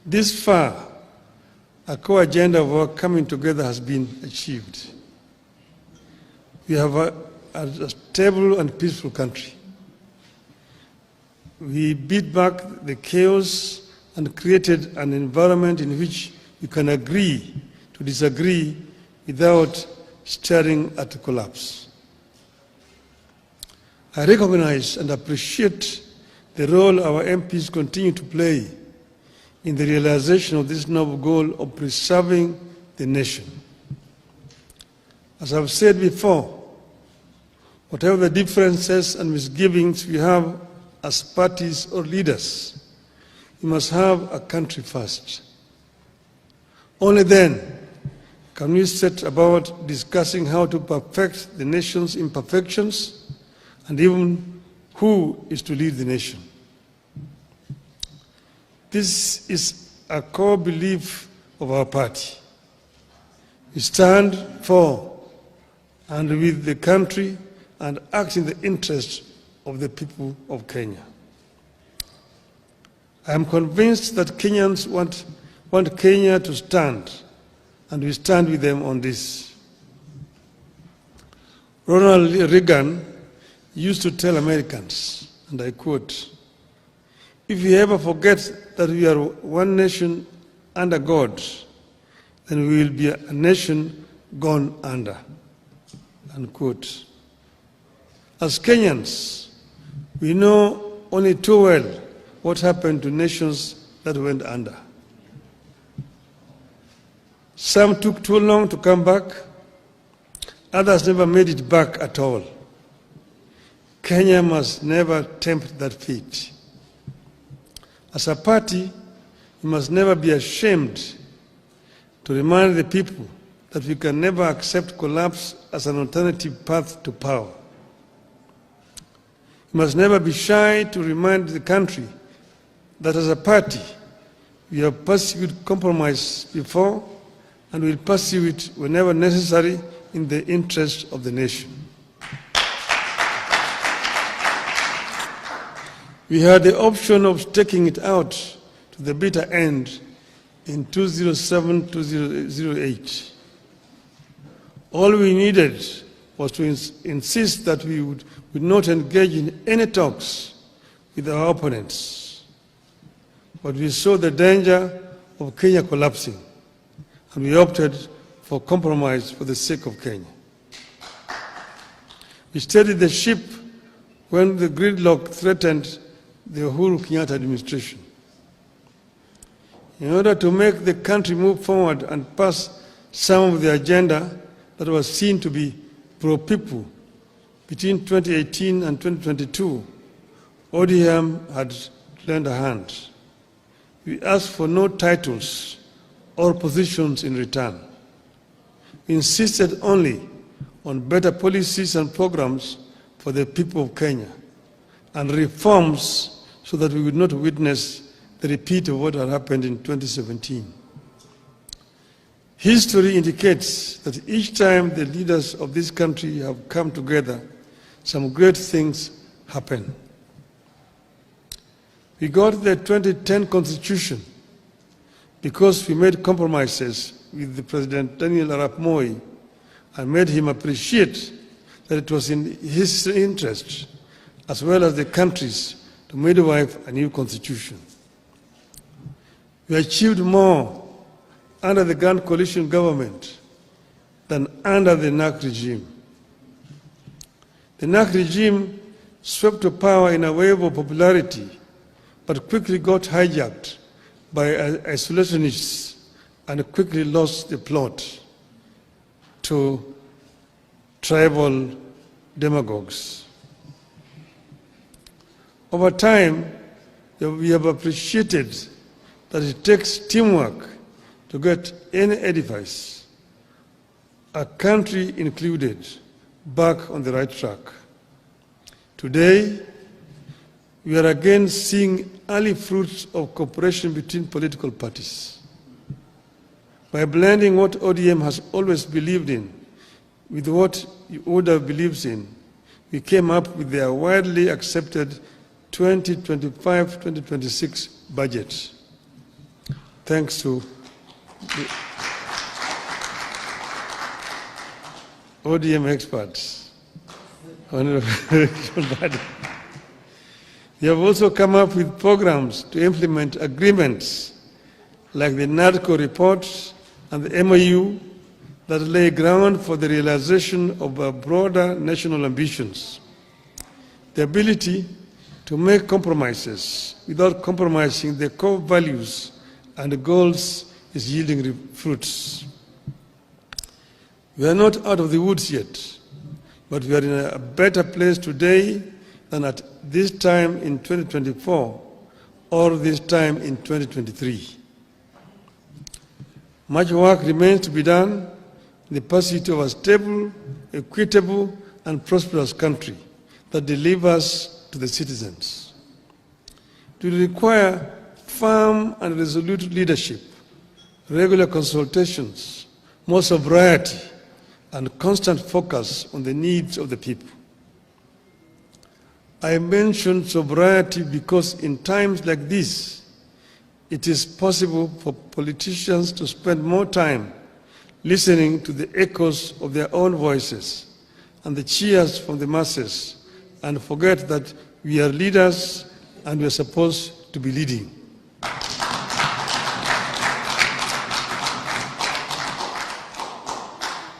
This far, a core agenda of our coming together has been achieved. We have a stable and peaceful country. We beat back the chaos and created an environment in which we can agree to disagree without staring at collapse. I recognize and appreciate the role our MPs continue to play in the realization of this noble goal of preserving the nation. As I've said before, whatever the differences and misgivings we have as parties or leaders, we must have a country first. Only then can we set about discussing how to perfect the nation's imperfections and even who is to lead the nation. This is a core belief of our party. We stand for and with the country and act in the interest of the people of Kenya. I am convinced that Kenyans want Kenya to stand, and we stand with them on this. Ronald Reagan used to tell Americans, and I quote, "If we ever forget that we are one nation under God, then we will be a nation gone under," unquote. As Kenyans, we know only too well what happened to nations that went under. Some took too long to come back, others never made it back at all. Kenya must never tempt that fate. As a party, we must never be ashamed to remind the people that we can never accept collapse as an alternative path to power. We must never be shy to remind the country that as a party, we have pursued compromise before and will pursue it whenever necessary in the interest of the nation. We had the option of taking it out to the bitter end in 2007-2008. All we needed was to insist that we would not engage in any talks with our opponents. But we saw the danger of Kenya collapsing, and we opted for compromise for the sake of Kenya. We steadied the ship when the gridlock threatened the Uhuru Kenyatta administration. In order to make the country move forward and pass some of the agenda that was seen to be pro-people between 2018 and 2022, ODM had lent a hand. We asked for no titles or positions in return. We insisted only on better policies and programs for the people of Kenya and reforms so that we would not witness the repeat of what had happened in 2017. History indicates that each time the leaders of this country have come together, some great things happen. We got the 2010 Constitution because we made compromises with the President Daniel Arap Moi and made him appreciate that it was in his interest, as well as the country's, to midwife a new constitution. We achieved more under the Grand Coalition government than under the NAC regime. The NAC regime swept to power in a wave of popularity, but quickly got hijacked by isolationists and quickly lost the plot to tribal demagogues. Over time, we have appreciated that it takes teamwork to get any edifice, a country included, back on the right track. Today, we are again seeing early fruits of cooperation between political parties. By blending what ODM has always believed in with what ODA believes in, we came up with their widely accepted 2025-2026 budget. thanks to the ODM experts. They have also come up with programs to implement agreements like the NADCO report and the MOU that lay ground for the realization of our broader national ambitions. The ability to make compromises without compromising the core values and the goals is yielding fruits. We are not out of the woods yet, but we are in a better place today than at this time in 2024 or this time in 2023. Much work remains to be done in the pursuit of a stable, equitable, and prosperous country that delivers to the citizens. It will require firm and resolute leadership, regular consultations, more sobriety, and constant focus on the needs of the people. I mention sobriety because in times like this, it is possible for politicians to spend more time listening to the echoes of their own voices and the cheers from the masses, and forget that we are leaders and we are supposed to be leading.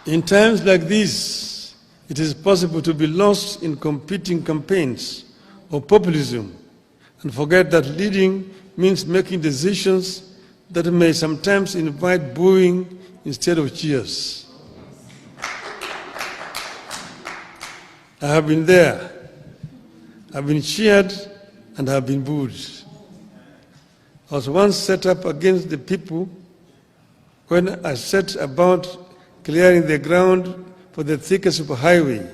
In times like this, it is possible to be lost in competing campaigns or populism and forget that leading means making decisions that may sometimes invite booing instead of cheers. I have been there. I've been cheered and have been booed. I was once set up against the people when I set about clearing the ground for the Thika superhighway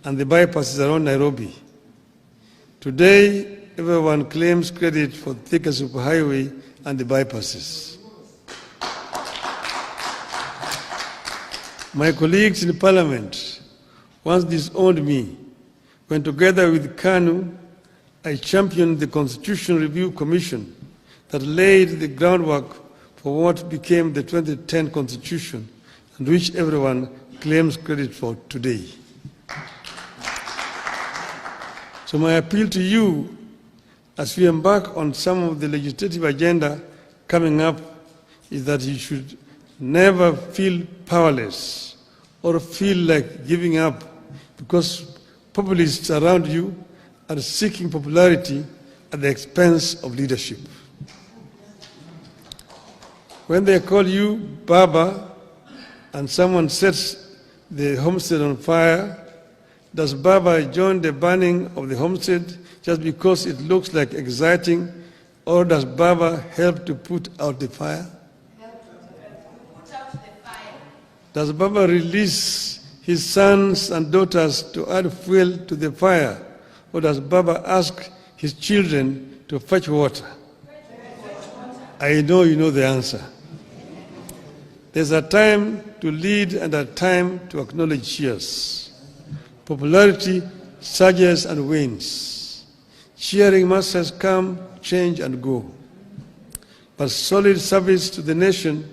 and the bypasses around Nairobi. Today, everyone claims credit for Thika superhighway and the bypasses. My colleagues in Parliament once disowned me when, together with KANU, I championed the Constitution Review Commission that laid the groundwork for what became the 2010 Constitution, and which everyone claims credit for today. So my appeal to you as we embark on some of the legislative agenda coming up is that you should never feel powerless or feel like giving up because populists around you are seeking popularity at the expense of leadership. When they call you Baba and someone sets the homestead on fire, does Baba join the burning of the homestead just because it looks like exciting, or does Baba help to put out the fire? Does Baba release his sons and daughters to add fuel to the fire, or does Baba ask his children to fetch water? I know you know the answer. There's a time to lead and a time to acknowledge cheers. Popularity surges and wanes. Cheering masses come, change, and go. But solid service to the nation,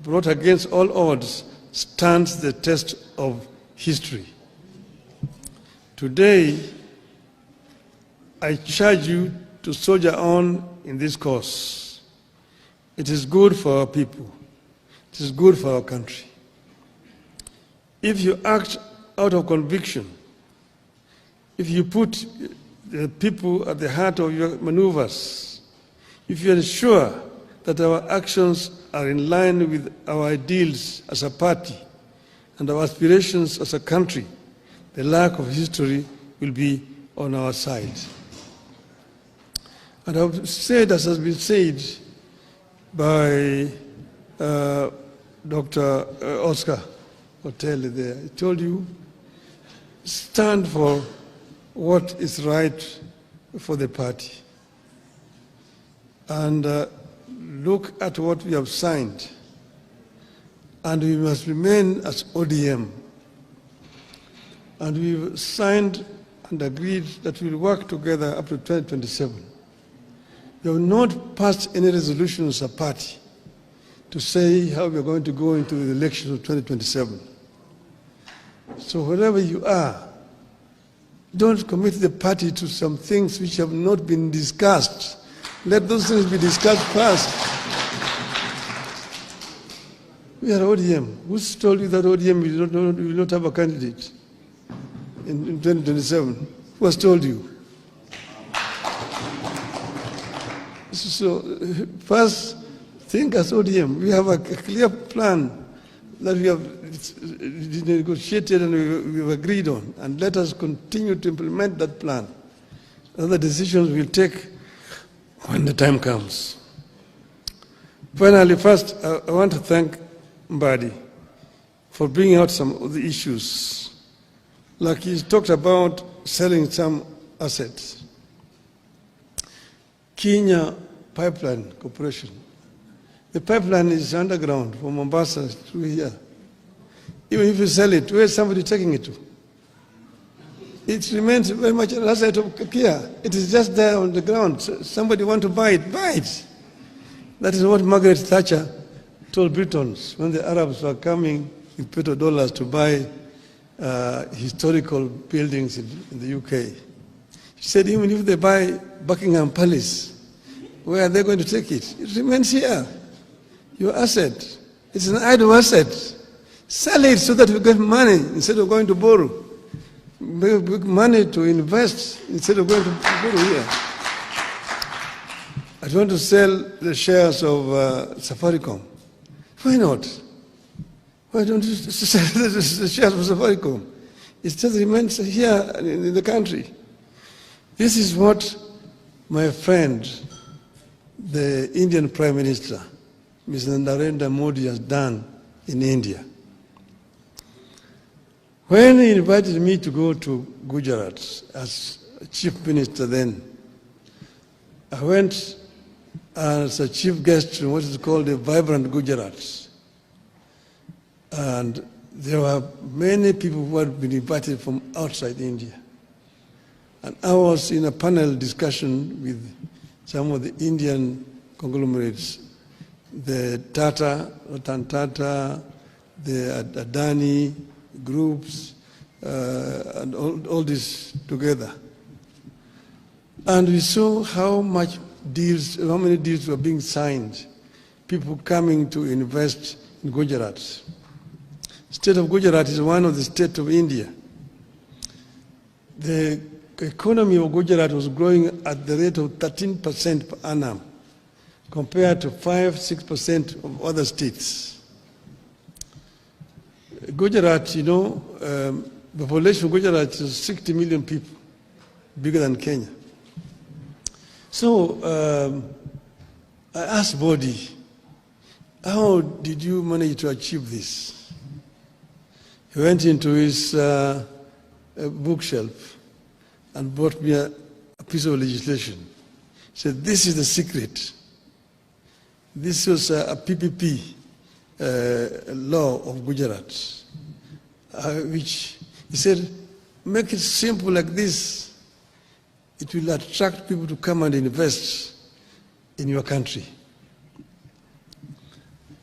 brought against all odds, stands the test of history. Today, I charge you to soldier on in this cause. It is good for our people. It is good for our country. If you act out of conviction, if you put the people at the heart of your maneuvers, if you ensure that our actions are in line with our ideals as a party and our aspirations as a country, the luck of history will be on our side. And I've said, as has been said by Dr. Oscar Hotel there, he told you, stand for what is right for the party. And look at what we have signed. And we must remain as ODM. And we've signed and agreed that we'll work together up to 2027. We have not passed any resolution as a party to say how we are going to go into the elections of 2027. So wherever you are, don't commit the party to some things which have not been discussed. Let those things be discussed first. We are ODM. Who's told you that ODM will not have a candidate in 2027? Who has told you? So first, think as ODM. We have a clear plan that we have negotiated and we have agreed on, and let us continue to implement that plan. Other decisions we'll take when the time comes. Finally, first, I want to thank Mbadi for bringing out some of the issues. Like he talked about selling some assets. Kenya Pipeline Corporation. The pipeline is underground from Mombasa to here. Even if you sell it, where is somebody taking it to? It remains very much an asset of Kia. It is just there on the ground. So somebody want to buy it, buy it. That is what Margaret Thatcher told Britons when the Arabs were coming with petrodollars to buy historical buildings in the UK. She said, even if they buy Buckingham Palace, where are they going to take it? It remains here. Your asset. It's an idle asset. Sell it so that you get money instead of going to borrow. Make money to invest instead of going to borrow here. I want to sell the shares of Safaricom. Why not? Why don't you sell the shares of Safaricom? It just remains here in the country. This is what my friend, the Indian Prime Minister, Mr. Narendra Modi, has done in India. When he invited me to go to Gujarat as chief minister then, I went as a chief guest in what is called the Vibrant Gujarat. And there were many people who had been invited from outside India. And I was in a panel discussion with some of the Indian conglomerates, the Tata, Ratan Tata, the Adani groups, and all this together. And we saw how many deals were being signed, people coming to invest in Gujarat. State of Gujarat is one of the states of India. The economy of Gujarat was growing at the rate of 13% per annum, compared to 5-6% of other states. Gujarat, the population of Gujarat is 60 million people, bigger than Kenya. So I asked Modi, how did you manage to achieve this? He went into his bookshelf and brought me a piece of legislation. He said, this is the secret. This was a PPP law of Gujarat, which he said, make it simple like this. It will attract people to come and invest in your country.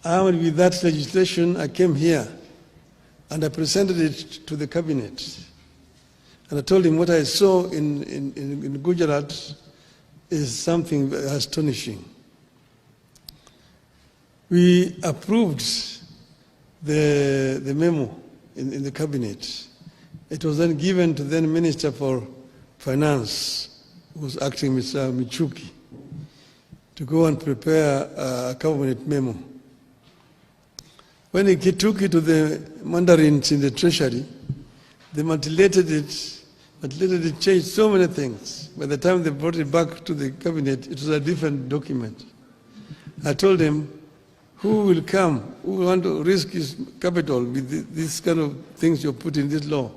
And with that legislation, I came here and I presented it to the cabinet. And I told him what I saw in Gujarat is something astonishing. We approved the memo in the cabinet. It was then given to then Minister for Finance, who was acting Mr. Michuki, to go and prepare a cabinet memo. When he took it to the mandarins in the treasury, they manipulated it, changed so many things. By the time they brought it back to the cabinet, it was a different document. I told him, who will come, who will want to risk his capital with this kind of things you put in this law?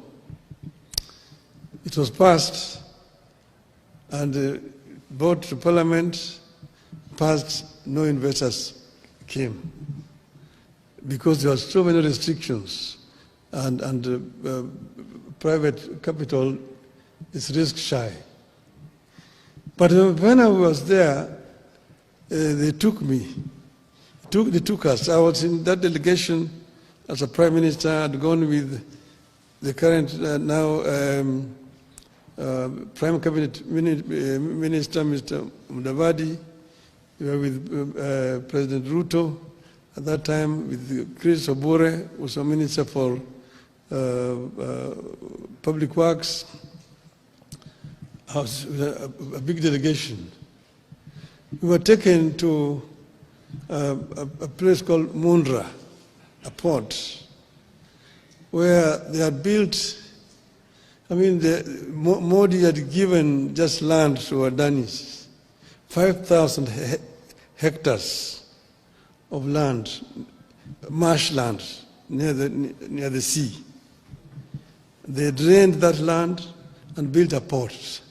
It was passed and brought to Parliament, passed, no investors came because there were so many restrictions and private capital is risk shy. But when I was there, they took me. They took us. I was in that delegation as a prime minister. I'd gone with the current Prime Cabinet Minister, Mr. Mudavadi. We were with President Ruto at that time, with Chris Obure, who was a minister for Public Works. I was with a big delegation. We were taken to a place called Mundra, a port, where they had built. Modi had given just land to Adanis, 5,000 hectares of land, marshland near the sea. They drained that land and built a port.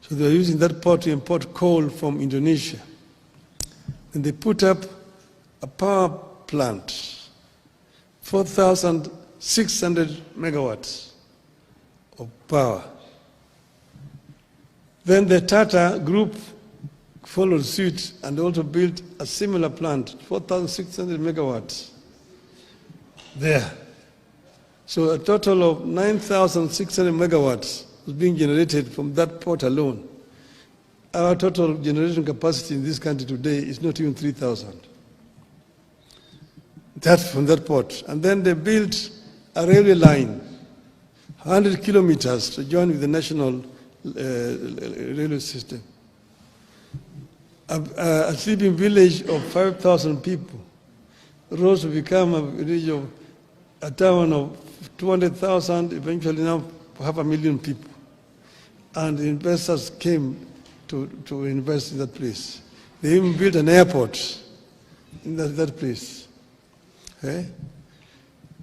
So they were using that port to import coal from Indonesia. And they put up a power plant, 4,600 megawatts of power. Then the Tata group followed suit and also built a similar plant, 4,600 megawatts there. So a total of 9,600 megawatts was being generated from that port alone. Our total generation capacity in this country today is not even 3,000. That's from that port. And then they built a railway line, 100 kilometers to join with the national railway system. A sleeping village of 5,000 people rose to become a village of a town of 200,000, eventually now 500,000 people. And the investors came to invest in that place. They even built an airport in that place. Okay?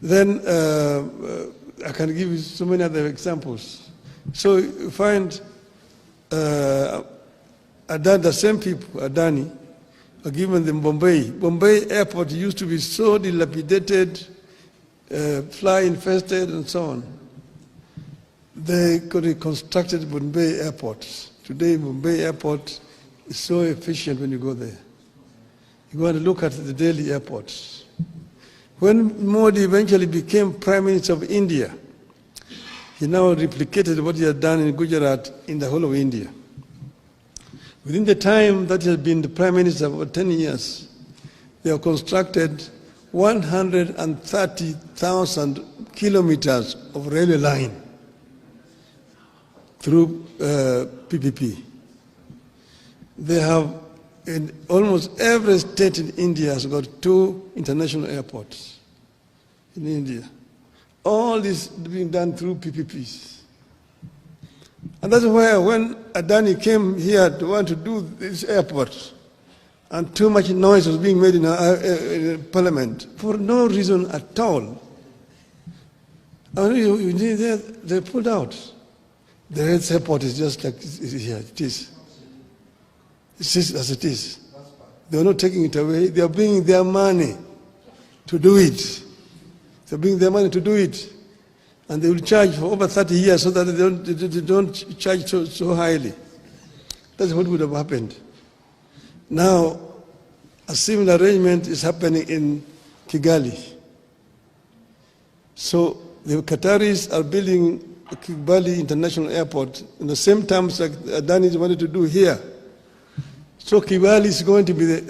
Then I can give you so many other examples. So you find the same people, Adani, are given them Bombay. Bombay airport used to be so dilapidated, fly infested and so on. They could have constructed Bombay airport. Today Bombay airport is so efficient when you go there. You go and look at the Delhi airports. When Modi eventually became Prime Minister of India, he now replicated what he had done in Gujarat in the whole of India. Within the time that he has been the Prime Minister for 10 years, they have constructed 130,000 kilometers of railway line through PPP. They have, in almost every state in India has got 2 international airports in India. All this being done through PPPs. And that's why when Adani came here to want to do this airport, and too much noise was being made in Parliament for no reason at all, they pulled out. The Red Airport is just like here, it is. It's just as it is. They are not taking it away. They are bringing their money to do it. They are bringing their money to do it. And they will charge for over 30 years so that they don't charge so highly. That's what would have happened. Now, a similar arrangement is happening in Kigali. So the Qataris are building Kigali International Airport in the same terms like Adani wanted to do here. So Kigali is going to be the